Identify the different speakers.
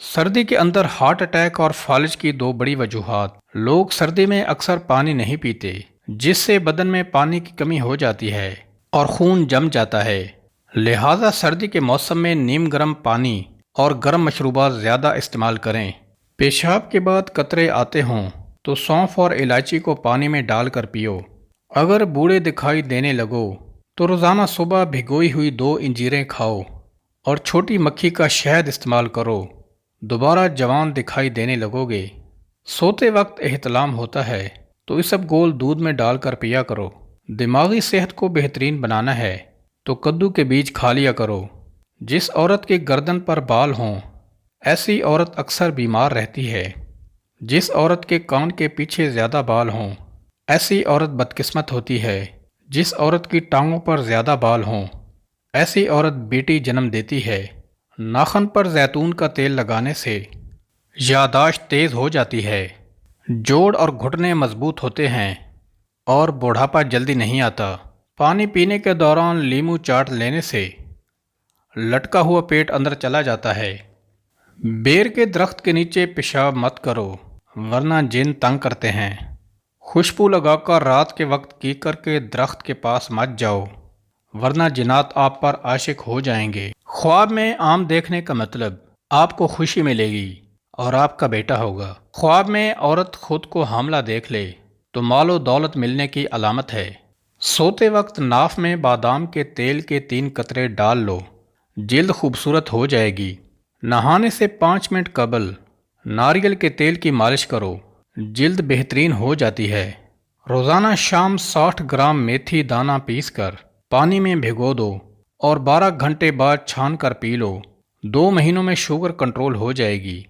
Speaker 1: سردی کے اندر heart attack اور فالج کی دو بڑی وجوہات۔ لوگ سردی میں اکثر پانی نہیں پیتے، جس سے بدن میں پانی کی کمی ہو جاتی ہے اور خون جم جاتا ہے۔ لہذا سردی کے موسم میں نیم گرم پانی اور گرم مشروبات زیادہ استعمال کریں۔ پیشاب کے بعد قطرے آتے ہوں تو سونف اور الائچی کو پانی میں ڈال کر پیو۔ اگر بوڑھے دکھائی دینے لگو تو روزانہ صبح بھگوئی ہوئی 2 انجیریں کھاؤ اور چھوٹی مکھی کا شہد استعمال کرو۔ دوبارہ جوان دکھائی دینے لگو گے۔ سوتے وقت احتلام ہوتا ہے تو اسب گول دودھ میں ڈال کر پیا کرو۔ دماغی صحت کو بہترین بنانا ہے تو کدو کے بیج کھا لیا کرو۔ جس عورت کے گردن پر بال ہوں ایسی عورت اکثر بیمار رہتی ہے۔ جس عورت کے کان کے پیچھے زیادہ بال ہوں ایسی عورت بدقسمت ہوتی ہے۔ جس عورت کی ٹانگوں پر زیادہ بال ہوں ایسی عورت بیٹی جنم دیتی ہے۔ ناخن پر زیتون کا تیل لگانے سے یادداشت تیز ہو جاتی ہے، جوڑ اور گھٹنے مضبوط ہوتے ہیں اور بوڑھاپا جلدی نہیں آتا۔ پانی پینے کے دوران لیمو چاٹ لینے سے لٹکا ہوا پیٹ اندر چلا جاتا ہے۔ بیر کے درخت کے نیچے پیشاب مت کرو ورنہ جن تنگ کرتے ہیں۔ خوشبو لگا کر رات کے وقت کیکر کے درخت کے پاس مت جاؤ ورنہ جنات آپ پر عاشق ہو جائیں گے۔ خواب میں آم دیکھنے کا مطلب آپ کو خوشی ملے گی اور آپ کا بیٹا ہوگا۔ خواب میں عورت خود کو حاملہ دیکھ لے تو مال و دولت ملنے کی علامت ہے۔ سوتے وقت ناف میں بادام کے تیل کے 3 قطرے ڈال لو، جلد خوبصورت ہو جائے گی۔ نہانے سے 5 منٹ قبل ناریل کے تیل کی مالش کرو، جلد بہترین ہو جاتی ہے۔ روزانہ شام 60 گرام میتھی دانہ پیس کر پانی میں بھگو دو اور 12 گھنٹے بعد چھان کر پی لو۔ 2 مہینوں میں شوگر کنٹرول ہو جائے گی۔